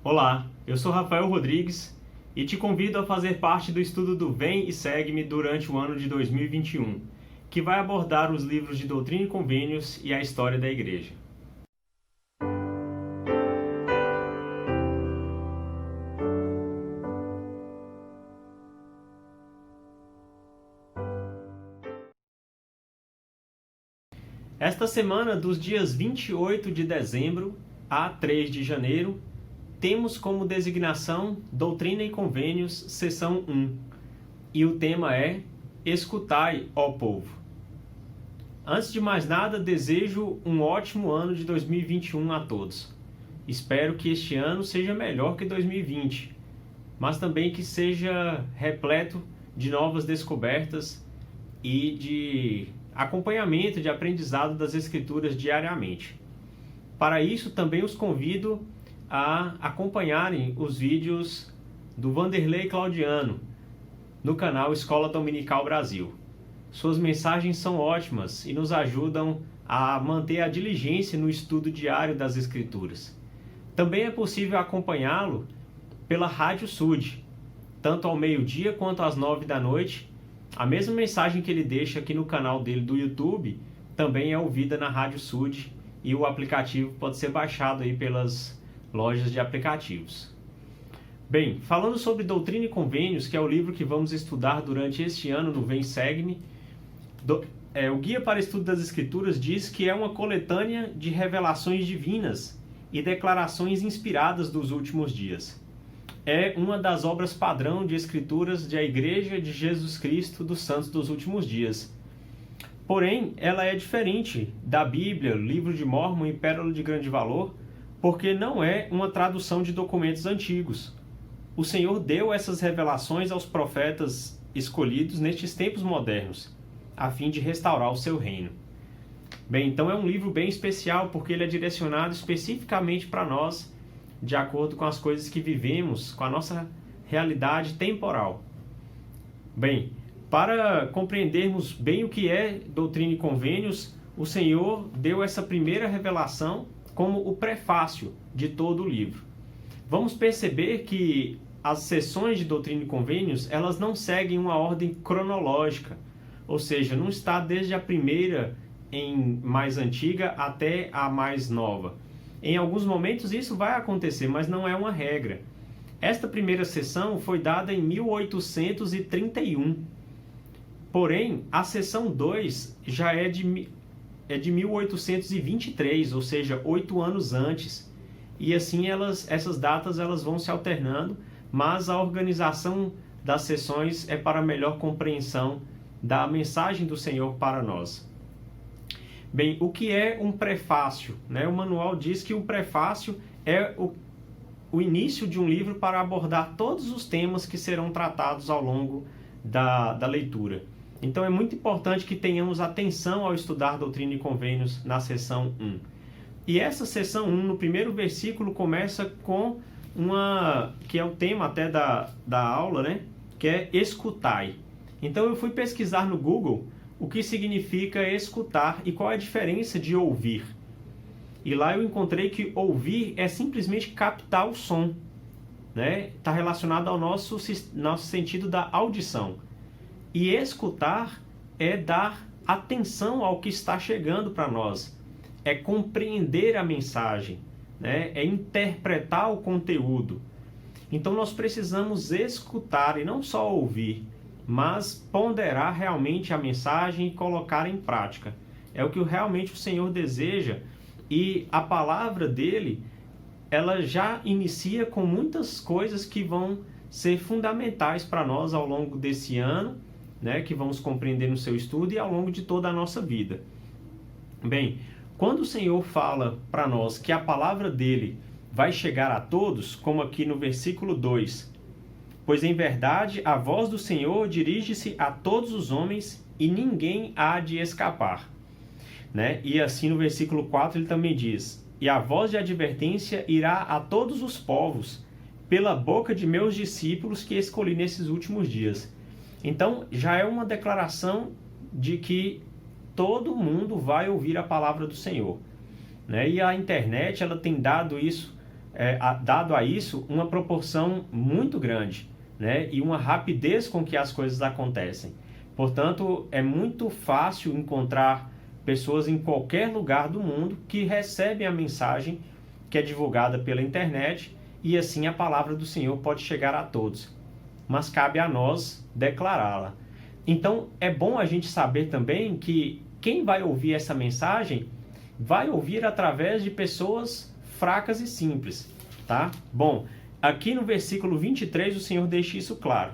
Olá, eu sou Rafael Rodrigues e te convido a fazer parte do estudo do Vem e Segue-me durante o ano de 2021, que vai abordar os livros de Doutrina e Convênios e a história da Igreja. Esta semana, dos dias 28 de dezembro a 3 de janeiro, temos como designação Doutrina e Convênios, seção 1, e o tema é Escutai, ó povo. Antes de mais nada, desejo um ótimo ano de 2021 a todos. Espero que este ano seja melhor que 2020, mas também que seja repleto de novas descobertas e de acompanhamento, de aprendizado das Escrituras diariamente. Para isso, também os convido a acompanharem os vídeos do Vanderlei Claudiano no canal Escola Dominical Brasil. Suas mensagens são ótimas e nos ajudam a manter a diligência no estudo diário das Escrituras. Também é possível acompanhá-lo pela Rádio Sud, tanto ao meio-dia quanto às 9 da noite. A mesma mensagem que ele deixa aqui no canal dele do YouTube também é ouvida na Rádio Sud e o aplicativo pode ser baixado aí pelas lojas de aplicativos. Bem, falando sobre Doutrina e Convênios, que é o livro que vamos estudar durante este ano no Vem Segue-me, o Guia para Estudo das Escrituras diz que é uma coletânea de revelações divinas e declarações inspiradas dos últimos dias. É uma das obras padrão de escrituras da Igreja de Jesus Cristo dos Santos dos Últimos Dias. Porém, ela é diferente da Bíblia, Livro de Mórmon e Pérola de Grande Valor, porque não é uma tradução de documentos antigos. O Senhor deu essas revelações aos profetas escolhidos nestes tempos modernos, a fim de restaurar o seu reino. Bem, então é um livro bem especial, porque ele é direcionado especificamente para nós, de acordo com as coisas que vivemos, com a nossa realidade temporal. Bem, para compreendermos bem o que é Doutrina e Convênios, o Senhor deu essa primeira revelação como o prefácio de todo o livro. Vamos perceber que as seções de Doutrina e Convênios, elas não seguem uma ordem cronológica, ou seja, não está desde a primeira em mais antiga até a mais nova. Em alguns momentos isso vai acontecer, mas não é uma regra. Esta primeira sessão foi dada em 1831. Porém, a sessão 2 já é de 1823, ou seja, 8 anos antes. E assim essas datas elas vão se alternando, mas a organização das sessões é para melhor compreensão da mensagem do Senhor para nós. Bem, o que é um prefácio? O manual diz que o prefácio é o início de um livro para abordar todos os temas que serão tratados ao longo da leitura. Então é muito importante que tenhamos atenção ao estudar Doutrina e Convênios na seção 1. E essa seção 1, no primeiro versículo, começa com que é o tema até da aula, que é escutai. Então eu fui pesquisar no Google o que significa escutar e qual é a diferença de ouvir. E lá eu encontrei que ouvir é simplesmente captar o som. Está relacionado ao nosso sentido da audição. E escutar é dar atenção ao que está chegando para nós. É compreender a mensagem, é interpretar o conteúdo. Então nós precisamos escutar e não só ouvir, mas ponderar realmente a mensagem e colocar em prática. É o que realmente o Senhor deseja, e a palavra dele, ela já inicia com muitas coisas que vão ser fundamentais para nós ao longo desse ano, que vamos compreender no seu estudo e ao longo de toda a nossa vida. Bem, quando o Senhor fala para nós que a palavra dele vai chegar a todos, como aqui no versículo 2, pois em verdade a voz do Senhor dirige-se a todos os homens e ninguém há de escapar. E assim no versículo 4 ele também diz, e a voz de advertência irá a todos os povos, pela boca de meus discípulos que escolhi nesses últimos dias. Então já é uma declaração de que todo mundo vai ouvir a palavra do Senhor. E a internet ela tem dado isso dado a isso uma proporção muito grande, né? E uma rapidez com que as coisas acontecem. Portanto, é muito fácil encontrar pessoas em qualquer lugar do mundo que recebem a mensagem que é divulgada pela internet e assim a palavra do Senhor pode chegar a todos. Mas cabe a nós declará-la. Então, é bom a gente saber também que quem vai ouvir essa mensagem vai ouvir através de pessoas fracas e simples, tá? Bom, aqui no versículo 23 o Senhor deixa isso claro.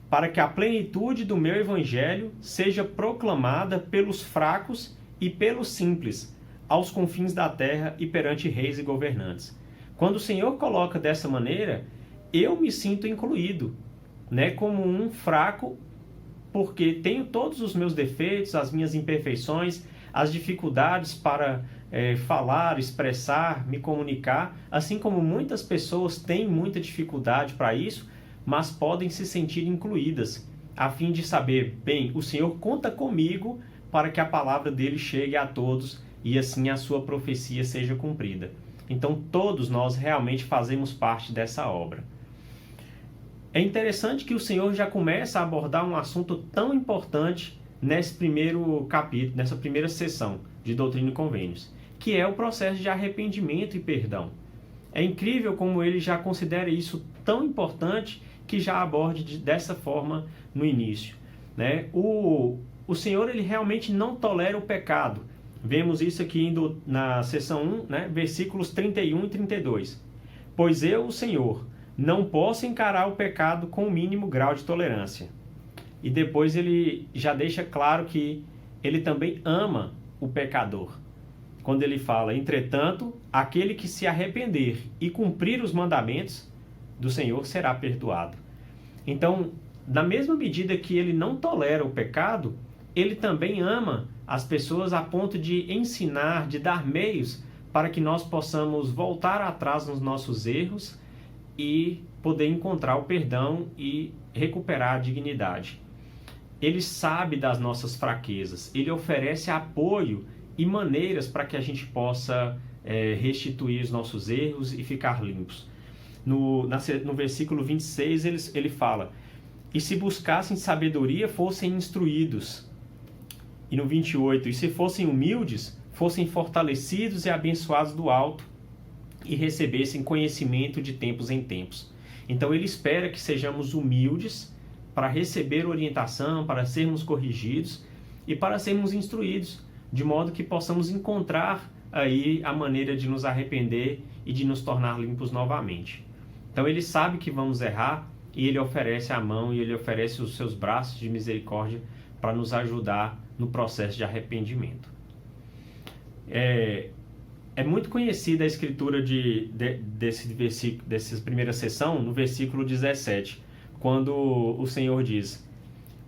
Para que a plenitude do meu evangelho seja proclamada pelos fracos e pelos simples, aos confins da terra e perante reis e governantes. Quando o Senhor coloca dessa maneira, eu me sinto incluído, né, como um fraco, porque tenho todos os meus defeitos, as minhas imperfeições, as dificuldades para falar, expressar, me comunicar, assim como muitas pessoas têm muita dificuldade para isso, mas podem se sentir incluídas, a fim de saber, bem, o Senhor conta comigo para que a palavra dele chegue a todos e assim a sua profecia seja cumprida. Então todos nós realmente fazemos parte dessa obra. É interessante que o Senhor já começa a abordar um assunto tão importante nesse primeiro capítulo, nessa primeira sessão de Doutrina e Convênios, que é o processo de arrependimento e perdão. É incrível como ele já considera isso tão importante que já aborde dessa forma no início, né? O Senhor, ele realmente não tolera o pecado. Vemos isso aqui na seção 1, né? Versículos 31 e 32. Pois eu, o Senhor, não posso encarar o pecado com o mínimo grau de tolerância. E depois ele já deixa claro que ele também ama o pecador. Quando ele fala, entretanto, aquele que se arrepender e cumprir os mandamentos do Senhor será perdoado. Então, na mesma medida que ele não tolera o pecado, ele também ama as pessoas a ponto de ensinar, de dar meios para que nós possamos voltar atrás nos nossos erros e poder encontrar o perdão e recuperar a dignidade. Ele sabe das nossas fraquezas, ele oferece apoio e maneiras para que a gente possa restituir os nossos erros e ficar limpos. No versículo 26 ele fala, e se buscassem sabedoria, fossem instruídos. E no 28, e se fossem humildes, fossem fortalecidos e abençoados do alto, e recebessem conhecimento de tempos em tempos. Então ele espera que sejamos humildes para receber orientação, para sermos corrigidos e para sermos instruídos, de modo que possamos encontrar aí a maneira de nos arrepender e de nos tornar limpos novamente. Então ele sabe que vamos errar e ele oferece a mão e ele oferece os seus braços de misericórdia para nos ajudar no processo de arrependimento. É muito conhecida a escritura dessa primeira sessão, no versículo 17, quando o Senhor diz,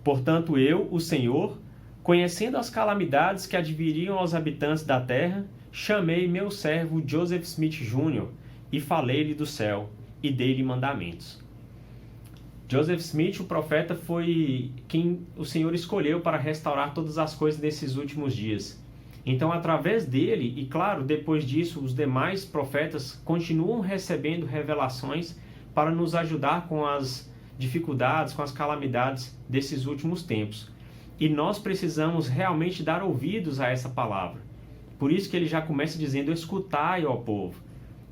portanto eu, o Senhor, conhecendo as calamidades que adviriam aos habitantes da terra, chamei meu servo Joseph Smith Jr. e falei-lhe do céu e dei-lhe mandamentos. Joseph Smith, o profeta, foi quem o Senhor escolheu para restaurar todas as coisas nesses últimos dias. Então, através dele, e claro, depois disso, os demais profetas continuam recebendo revelações para nos ajudar com as dificuldades, com as calamidades desses últimos tempos. E nós precisamos realmente dar ouvidos a essa palavra. Por isso que ele já começa dizendo, escutai, ó povo.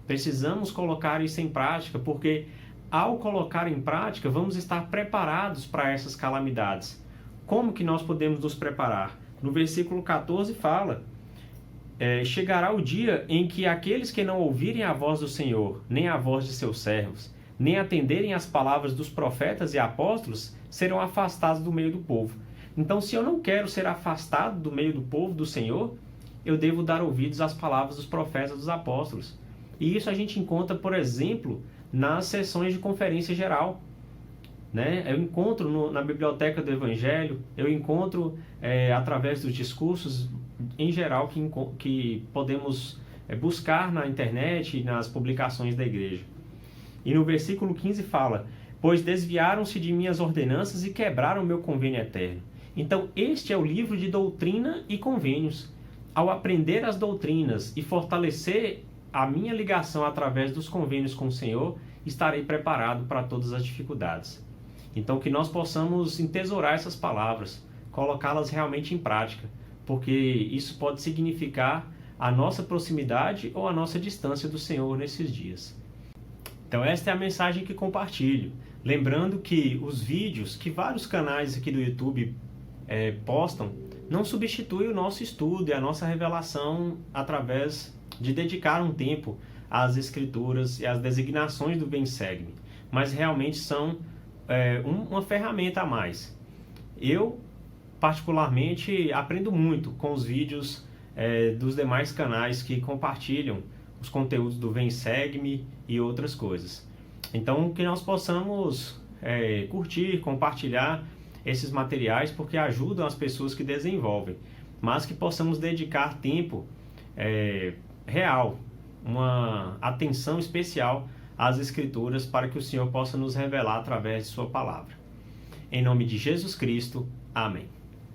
Precisamos colocar isso em prática, porque ao colocar em prática, vamos estar preparados para essas calamidades. Como que nós podemos nos preparar? No versículo 14 fala, chegará o dia em que aqueles que não ouvirem a voz do Senhor, nem a voz de seus servos, nem atenderem às palavras dos profetas e apóstolos, serão afastados do meio do povo. Então, se eu não quero ser afastado do meio do povo do Senhor, eu devo dar ouvidos às palavras dos profetas e dos apóstolos. E isso a gente encontra, por exemplo, nas sessões de conferência geral. Né? Eu encontro na biblioteca do Evangelho, eu encontro através dos discursos em geral que podemos buscar na internet e nas publicações da igreja. E no versículo 15 fala, pois desviaram-se de minhas ordenanças e quebraram meu convênio eterno. Então este é o livro de doutrina e convênios. Ao aprender as doutrinas e fortalecer a minha ligação através dos convênios com o Senhor, estarei preparado para todas as dificuldades. Então, que nós possamos entesourar essas palavras, colocá-las realmente em prática, porque isso pode significar a nossa proximidade ou a nossa distância do Senhor nesses dias. Então, esta é a mensagem que compartilho. Lembrando que os vídeos que vários canais aqui do YouTube postam não substituem o nosso estudo e a nossa revelação através de dedicar um tempo às Escrituras e às designações do Vem Segue-me, mas realmente são uma ferramenta a mais. Eu, particularmente, aprendo muito com os vídeos dos demais canais que compartilham os conteúdos do Vem Segue-me e outras coisas. Então, que nós possamos curtir, compartilhar esses materiais, porque ajudam as pessoas que desenvolvem, mas que possamos dedicar tempo real, uma atenção especial às Escrituras, para que o Senhor possa nos revelar através de sua palavra. Em nome de Jesus Cristo, amém.